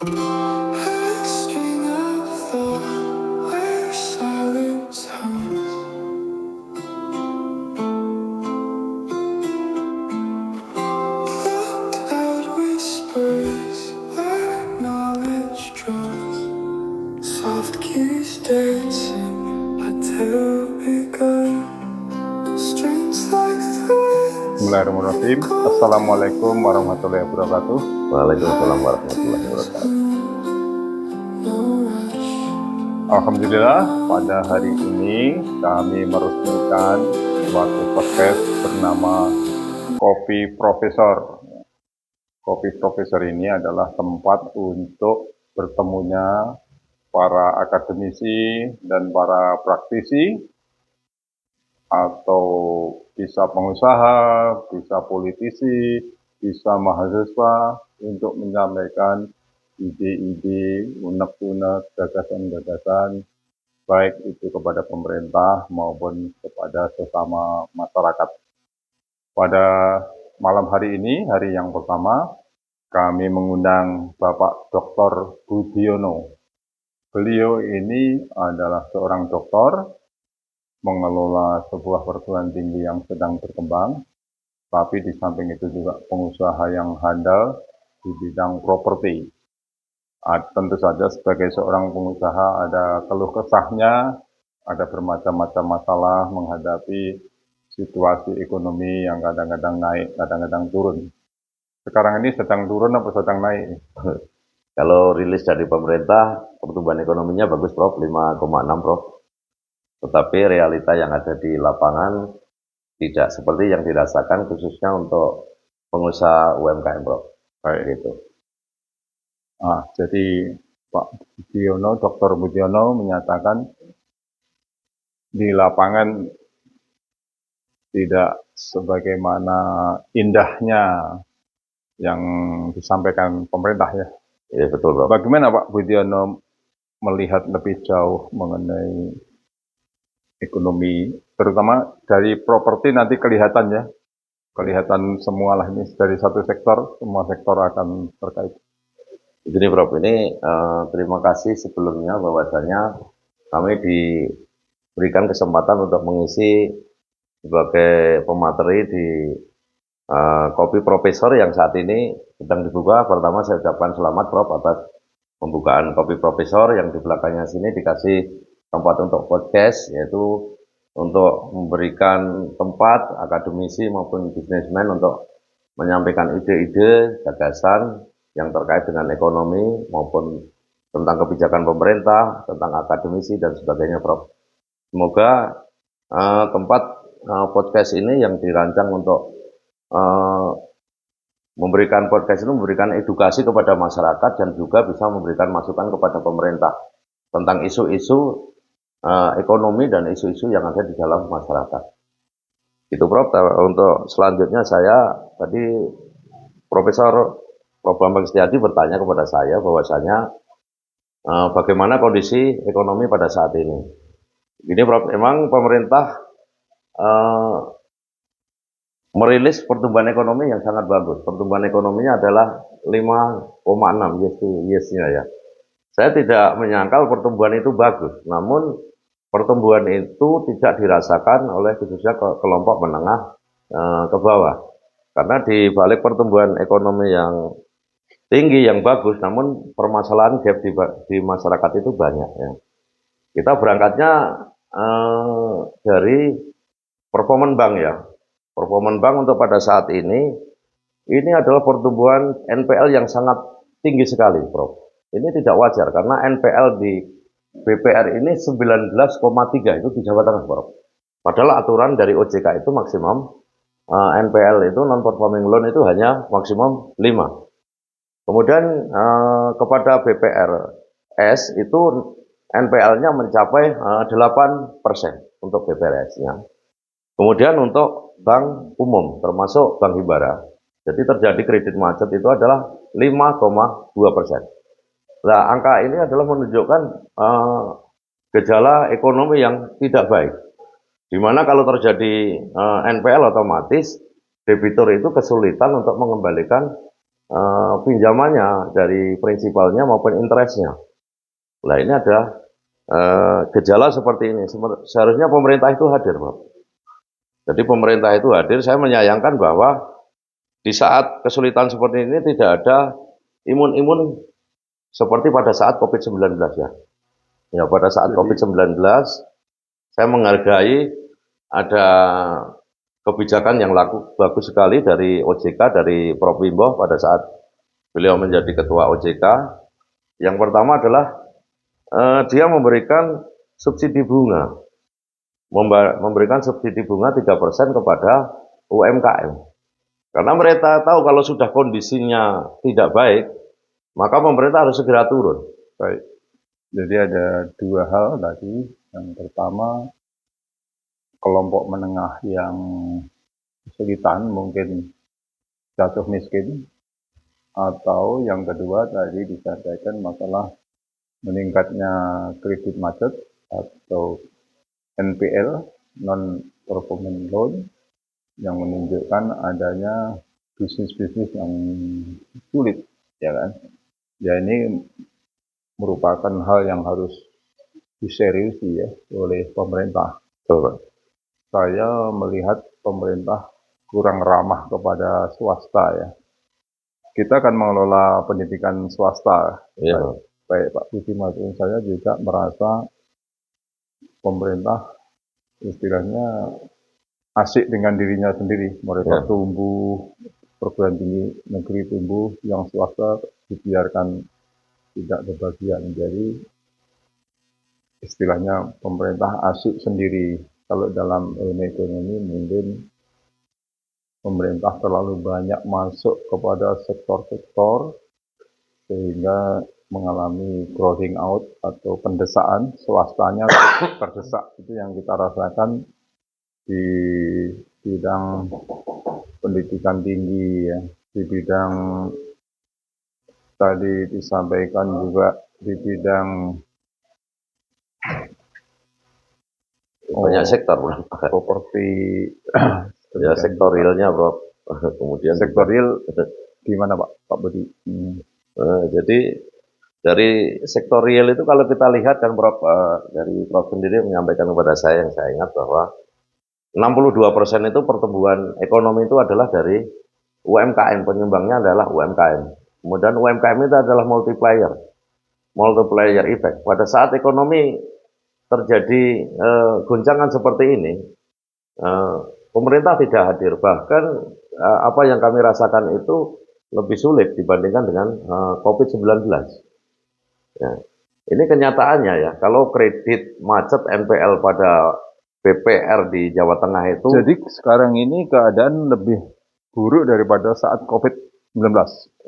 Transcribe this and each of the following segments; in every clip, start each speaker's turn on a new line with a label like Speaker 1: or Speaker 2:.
Speaker 1: A string of thought where silence hums. The cloud whispers where knowledge draws. Soft keys dancing, a tale begun. Strings like threads.
Speaker 2: Bismillahirrahmanirrahim. Assalamualaikum warahmatullahi wabarakatuh.
Speaker 3: Waalaikumsalam warahmatullahi wabarakatuh.
Speaker 1: No rush.
Speaker 2: Alhamdulillah, pada hari ini kami meresmikan suatu podcast bernama Kopi Profesor. Kopi Profesor ini adalah tempat untuk bertemunya para akademisi dan para praktisi, atau bisa pengusaha, bisa politisi, bisa mahasiswa, untuk menyampaikan ide-ide, unek-unek, gagasan-gagasan, baik itu kepada pemerintah maupun kepada sesama masyarakat. Pada malam hari ini, hari yang pertama, kami mengundang Bapak Dr. Budiono. Beliau ini adalah seorang dokter, mengelola sebuah perguruan tinggi yang sedang berkembang, tapi di samping itu juga pengusaha yang handal di bidang properti. Tentu saja sebagai seorang pengusaha ada keluh kesahnya, ada bermacam-macam masalah menghadapi situasi ekonomi yang kadang-kadang naik, kadang-kadang turun. Sekarang ini sedang turun apa sedang naik?
Speaker 3: Kalau rilis dari pemerintah, pertumbuhan ekonominya bagus, Prof, 5,6, Prof. Tetapi realita yang ada di lapangan tidak seperti yang dirasakan, khususnya untuk pengusaha UMKM, Prof.
Speaker 2: Baik.
Speaker 3: Gitu.
Speaker 2: Jadi Pak Budiono, Dr. Budiono menyatakan di lapangan tidak sebagaimana indahnya yang disampaikan pemerintah, ya.
Speaker 3: Iya, betul, Prof.
Speaker 2: Bagaimana Pak Budiono melihat lebih jauh mengenai ekonomi, terutama dari properti nanti kelihatan, ya. Kelihatan semualah ini dari satu sektor, semua sektor akan terkait.
Speaker 3: Begini, Prof, ini terima kasih sebelumnya bahwasanya kami diberikan kesempatan untuk mengisi sebagai pemateri di Kopi Profesor yang saat ini sedang dibuka. Pertama saya ucapkan selamat, Prof, atas pembukaan Kopi Profesor yang di belakangnya sini dikasih tempat untuk podcast, yaitu untuk memberikan tempat akademisi maupun bisnismen untuk menyampaikan ide-ide, gagasan yang terkait dengan ekonomi maupun tentang kebijakan pemerintah, tentang akademisi dan sebagainya, Prof. Semoga tempat podcast ini yang dirancang untuk memberikan podcast ini memberikan edukasi kepada masyarakat dan juga bisa memberikan masukan kepada pemerintah tentang isu-isu ekonomi dan isu-isu yang ada di dalam masyarakat. Itu, Prof. Untuk selanjutnya saya tadi Profesor Prof. Bambang Setiadi bertanya kepada saya bahwasanya bagaimana kondisi ekonomi pada saat ini. Ini, Prof, memang pemerintah merilis pertumbuhan ekonomi yang sangat bagus. Pertumbuhan ekonominya adalah 5,6 yes-nya, ya. Saya tidak menyangkal pertumbuhan itu bagus, namun pertumbuhan itu tidak dirasakan oleh khususnya kelompok menengah ke bawah. Karena di balik pertumbuhan ekonomi yang tinggi, yang bagus, namun permasalahan gap di masyarakat itu banyak, ya. Kita berangkatnya dari performan bank, ya. Performan bank untuk pada saat ini adalah pertumbuhan NPL yang sangat tinggi sekali, Prof. Ini tidak wajar karena NPL di BPR ini 19,3 itu di Jawa Tengah, Prof. Padahal aturan dari OJK itu maksimum NPL itu non-performing loan itu hanya maksimum 5. Kemudian kepada BPRS itu NPL-nya mencapai 8% untuk BPRS-nya. Kemudian untuk bank umum termasuk Bank Himbara, jadi terjadi kredit macet itu adalah 5,2%. Nah, angka ini adalah menunjukkan gejala ekonomi yang tidak baik. Di mana kalau terjadi NPL otomatis debitur itu kesulitan untuk mengembalikan pinjamannya dari prinsipalnya maupun interestnya. Nah ini ada gejala seperti ini. Seharusnya pemerintah itu hadir, Pak. Jadi pemerintah itu hadir. Saya menyayangkan bahwa di saat kesulitan seperti ini tidak ada imun-imun seperti pada saat COVID-19 ya. Ya pada saat COVID-19 saya menghargai ada kebijakan yang bagus sekali dari OJK, dari Prof. Wimbo pada saat beliau menjadi ketua OJK. Yang pertama adalah dia memberikan subsidi bunga, memberikan subsidi bunga 3% kepada UMKM. Karena mereka tahu kalau sudah kondisinya tidak baik, maka pemerintah harus segera turun.
Speaker 2: Baik. Jadi ada dua hal tadi. Yang pertama, kelompok menengah yang kesulitan mungkin jatuh miskin, atau yang kedua tadi disampaikan masalah meningkatnya kredit macet atau NPL, non performing loan, yang menunjukkan adanya bisnis-bisnis yang sulit, ya kan? Ya ini merupakan hal yang harus diseriusi ya oleh pemerintah. Saya melihat pemerintah kurang ramah kepada swasta ya. Kita akan mengelola pendidikan swasta.
Speaker 3: Ya.
Speaker 2: Baik Pak Budi maupun saya juga merasa pemerintah istilahnya asik dengan dirinya sendiri. Mereka tumbuh, perguruan tinggi negeri tumbuh, yang swasta dibiarkan tidak kebagian. Jadi istilahnya pemerintah asik sendiri. Kalau dalam ilmu ekonomi mungkin pemerintah terlalu banyak masuk kepada sektor-sektor sehingga mengalami crowding out atau pendesaan, swastanya terdesak. Itu yang kita rasakan di bidang pendidikan tinggi ya, di bidang tadi disampaikan juga di bidang
Speaker 3: banyak sektor,
Speaker 2: properti
Speaker 3: ya sektor realnya, Bro. Kemudian
Speaker 2: sektor real gimana Pak Budi?
Speaker 3: Jadi dari sektor real itu kalau kita lihat kan Prof, dari Prof sendiri menyampaikan kepada saya, yang saya ingat bahwa 62% itu pertumbuhan ekonomi itu adalah dari UMKM, penyumbangnya adalah UMKM. Kemudian UMKM itu adalah multiplier effect. Pada saat ekonomi terjadi goncangan seperti ini, pemerintah tidak hadir. Bahkan apa yang kami rasakan itu lebih sulit dibandingkan dengan COVID-19. Ya. Ini kenyataannya ya, kalau kredit macet NPL pada BPR di Jawa Tengah itu.
Speaker 2: Jadi sekarang ini keadaan lebih buruk daripada saat COVID-19.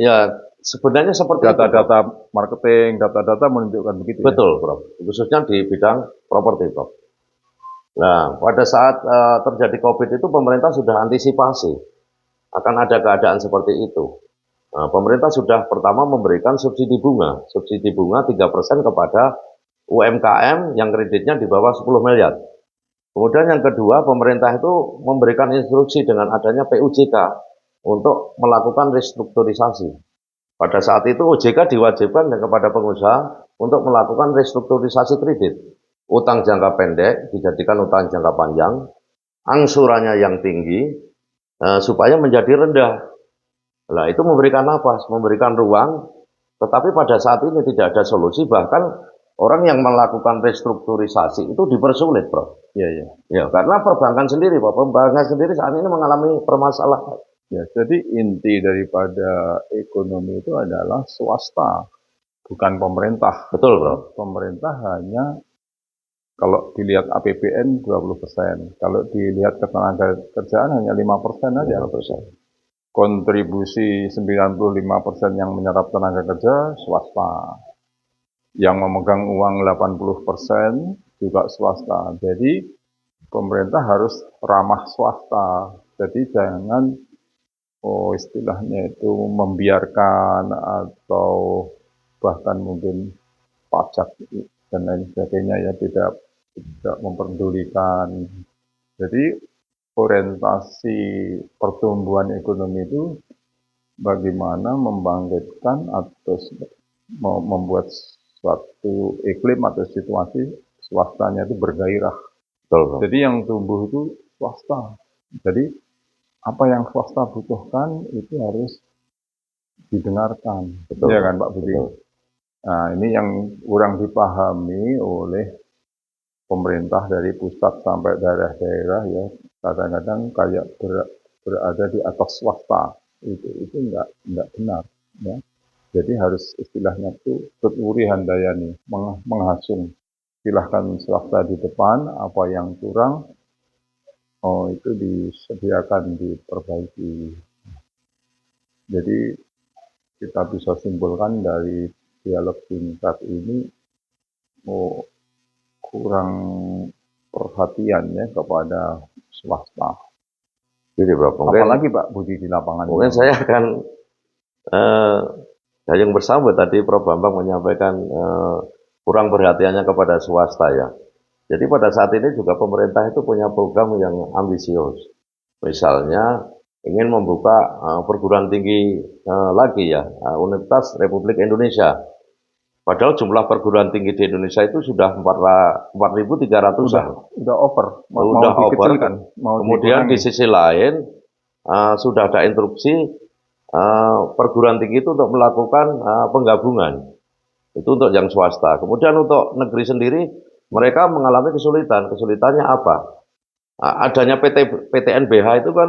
Speaker 3: Ya, sebenarnya seperti
Speaker 2: data-data marketing, data-data menunjukkan begitu.
Speaker 3: Betul, Prof. Khususnya di bidang properti, Prof. Nah, pada saat terjadi COVID itu pemerintah sudah antisipasi akan ada keadaan seperti itu. Nah, pemerintah sudah pertama memberikan subsidi bunga 3% kepada UMKM yang kreditnya di bawah 10 miliar. Kemudian yang kedua, pemerintah itu memberikan instruksi dengan adanya PUJK untuk melakukan restrukturisasi. Pada saat itu OJK diwajibkan kepada pengusaha untuk melakukan restrukturisasi kredit. Utang jangka pendek dijadikan utang jangka panjang, angsurannya yang tinggi, supaya menjadi rendah. Nah, itu memberikan nafas, memberikan ruang, tetapi pada saat ini tidak ada solusi, bahkan orang yang melakukan restrukturisasi itu dipersulit, Prof.
Speaker 2: Iya.
Speaker 3: Ya, karena perbankan sendiri, Pak, perbankan sendiri saat ini mengalami permasalahan.
Speaker 2: Ya, jadi inti daripada ekonomi itu adalah swasta, bukan pemerintah.
Speaker 3: Betul, Prof.
Speaker 2: Pemerintah hanya kalau dilihat APBN 20%, kalau dilihat ketenaga kerjaan hanya 5% aja. 5%. Kontribusi 95% yang menyerap tenaga kerja swasta. Yang memegang uang 80% juga swasta. Jadi pemerintah harus ramah swasta. Jadi jangan istilahnya itu membiarkan atau bahkan mungkin pajak dan lain sebagainya ya tidak memperdulikan. Jadi orientasi pertumbuhan ekonomi itu bagaimana membangkitkan atau membuat suatu iklim atau situasi swastanya itu bergairah.
Speaker 3: Betul, Bro.
Speaker 2: Jadi yang tumbuh itu swasta. Jadi apa yang swasta butuhkan itu harus didengarkan.
Speaker 3: Betul,
Speaker 2: Ya kan Pak Budi?
Speaker 3: betul.
Speaker 2: Nah, ini yang kurang dipahami oleh pemerintah dari pusat sampai daerah-daerah ya. Kadang-kadang kayak berada di atas swasta. Itu enggak benar ya. Jadi harus istilahnya itu tuturi handayani, menghasung. Silahkan swasta di depan, apa yang kurang, itu disediakan, diperbaiki. Jadi kita bisa simpulkan dari dialog singkat ini, kurang perhatian ya kepada swasta.
Speaker 3: Jadi Bro, mungkin,
Speaker 2: Apalagi Pak Budi di lapangan.
Speaker 3: mungkin saya akan yang bersambut tadi Prof. Bambang menyampaikan kurang perhatiannya kepada swasta ya. Jadi pada saat ini juga pemerintah itu punya program yang ambisius. Misalnya ingin membuka perguruan tinggi lagi ya, Universitas Republik Indonesia. Padahal jumlah perguruan tinggi di Indonesia itu sudah 4.300-an.
Speaker 2: Udah over.
Speaker 3: Udah over.
Speaker 2: Dikecilkan,
Speaker 3: Kemudian di sisi lain sudah ada instruksi perguruan tinggi itu untuk melakukan penggabungan. Itu untuk yang swasta. Kemudian untuk negeri sendiri mereka mengalami kesulitan. Kesulitannya apa? Adanya PTNBH itu kan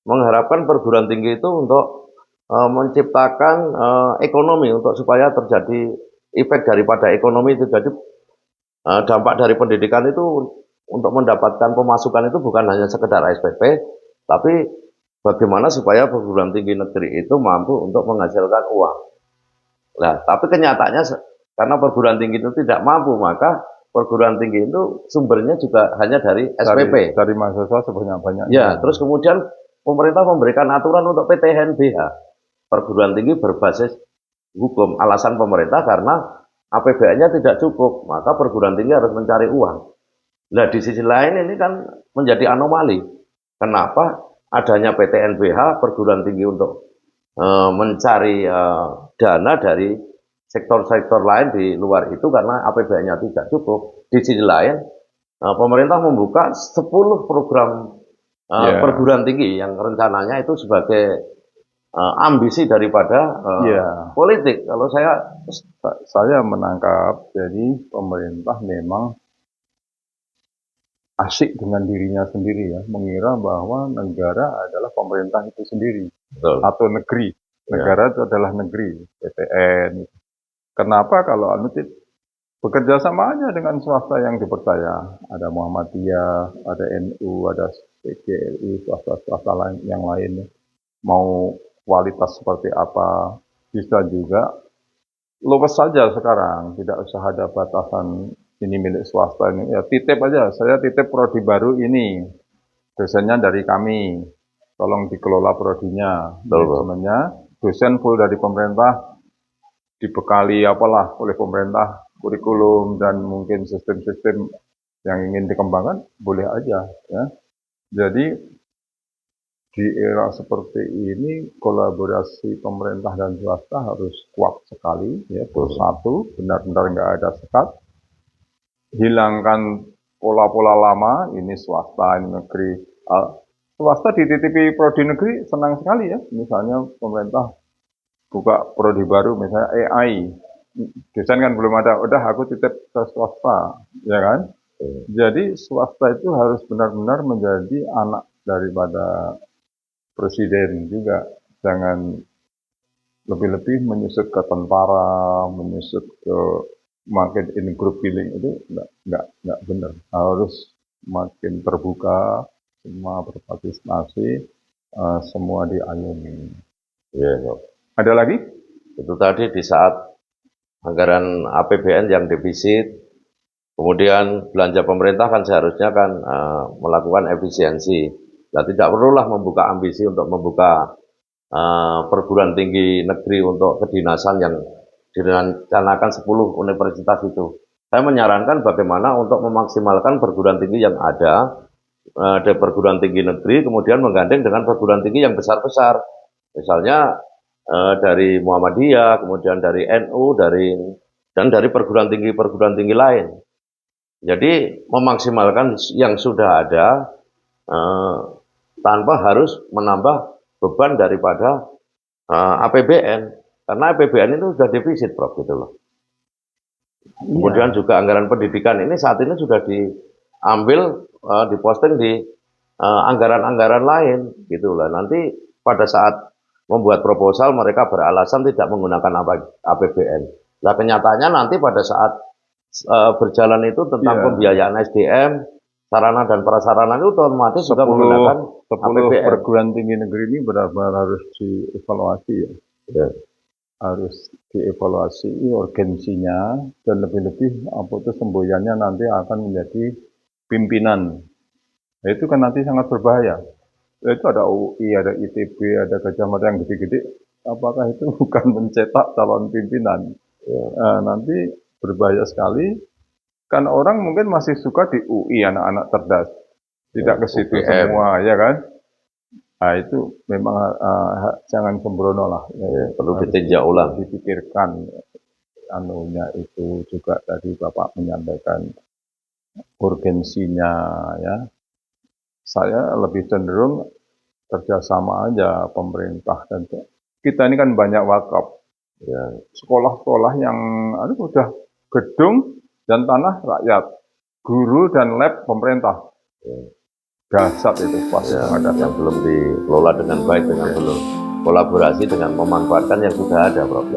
Speaker 3: mengharapkan perguruan tinggi itu untuk menciptakan ekonomi untuk supaya terjadi efek daripada ekonomi itu. Jadi dampak dari pendidikan itu untuk mendapatkan pemasukan itu bukan hanya sekedar SPP, tapi bagaimana supaya perguruan tinggi negeri itu mampu untuk menghasilkan uang. Nah, tapi kenyataannya karena perguruan tinggi itu tidak mampu, maka perguruan tinggi itu sumbernya juga hanya dari SPP.
Speaker 2: Dari mahasiswa sebanyak-banyaknya.
Speaker 3: Ya, terus kemudian pemerintah memberikan aturan untuk PTNBH, perguruan tinggi berbasis hukum. Alasan pemerintah karena APBN-nya tidak cukup, maka perguruan tinggi harus mencari uang. Nah, di sisi lain ini kan menjadi anomali. Kenapa adanya PTNBH, perguruan tinggi untuk mencari dana dari sektor-sektor lain di luar itu karena APBN-nya tidak cukup. Di sisi lain, pemerintah membuka 10 program perguruan tinggi yang rencananya itu sebagai ambisi daripada politik. Kalau
Speaker 2: saya menangkap, jadi pemerintah memang asyik dengan dirinya sendiri ya, mengira bahwa negara adalah pemerintah itu sendiri.
Speaker 3: betul.
Speaker 2: Atau negeri. Negara itu adalah negeri, PTN. Kenapa kalau bekerja sama aja dengan swasta yang dipercaya? Ada Muhammadiyah, ada NU, ada PGRI, swasta-swasta lain yang lainnya. Mau kualitas seperti apa, bisa juga luas saja sekarang, tidak usah ada batasan ini milik swasta ini, ya titip aja, saya titip prodi baru ini, dosennya dari kami, tolong dikelola prodinya, sebenarnya dosen full dari pemerintah, dibekali apalah oleh pemerintah, kurikulum dan mungkin sistem-sistem yang ingin dikembangkan, boleh aja ya. Jadi di era seperti ini kolaborasi pemerintah dan swasta harus kuat sekali ya, bersatu, benar-benar nggak ada sekat, hilangkan pola-pola lama, ini swasta, ini negeri. Swasta dititipi prodi negeri senang sekali ya, misalnya pemerintah buka prodi baru, misalnya AI, dosen kan belum ada, udah aku titip ke swasta, ya kan? Jadi swasta itu harus benar-benar menjadi anak daripada presiden juga, jangan lebih-lebih menyusut ke tentara, menyusut ke makin in group killing, itu nggak benar. Harus makin terbuka, semua berpartisipasi, semua diayomi.
Speaker 3: Ya,
Speaker 2: Ada lagi?
Speaker 3: itu tadi di saat anggaran APBN yang defisit, kemudian belanja pemerintah kan seharusnya kan melakukan efisiensi. Nah, tidak perlulah membuka ambisi untuk membuka perguruan tinggi negeri untuk kedinasan yang direncanakan 10 universitas itu. Saya menyarankan bagaimana untuk memaksimalkan perguruan tinggi yang ada perguruan tinggi negeri, kemudian menggandeng dengan perguruan tinggi yang besar-besar. Misalnya dari Muhammadiyah, kemudian dari NU, dan dari perguruan tinggi lain. Jadi memaksimalkan yang sudah ada eh, tanpa harus menambah beban daripada APBN, karena APBN itu sudah defisit, Prof, gitu loh. Kemudian
Speaker 2: Iya.
Speaker 3: juga anggaran pendidikan ini saat ini sudah diambil, diposting di anggaran-anggaran lain, gitu lah. Nanti pada saat membuat proposal mereka beralasan tidak menggunakan APBN. Nah, kenyataannya nanti pada saat berjalan itu tentang
Speaker 2: Iya.
Speaker 3: pembiayaan SDM, sarana dan prasarana itu otomatis juga
Speaker 2: 10
Speaker 3: menggunakan
Speaker 2: 10
Speaker 3: APBN.
Speaker 2: perguruan tinggi negeri ini benar-benar harus dievaluasi ya.
Speaker 3: Ya.
Speaker 2: Harus dievaluasi urgensinya dan lebih-lebih apa itu semboyannya nanti akan menjadi pimpinan. Nah, itu kan nanti sangat berbahaya. Itu ada UI, ada ITB, ada Gajah Mada yang gede-gede. Apakah itu bukan mencetak calon pimpinan? Nanti berbahaya sekali. Kan orang mungkin masih suka di UI anak-anak cerdas, tidak ke situ
Speaker 3: UGM.
Speaker 2: semua, ya kan? Nah, itu memang jangan sembrono lah.
Speaker 3: Perlu
Speaker 2: Harus
Speaker 3: ditinjau ulang.
Speaker 2: dipikirkan anunya itu juga tadi Bapak menyampaikan urgensinya ya. Saya lebih cenderung kerjasama aja pemerintah dan kita ini kan banyak wakaf. Ya, sekolah-sekolah yang udah gedung dan tanah rakyat, guru dan lab pemerintah. Dahsyat itu pasti
Speaker 3: yang belum dikelola dengan baik, dengan belum kolaborasi dengan memanfaatkan yang sudah ada, Prof.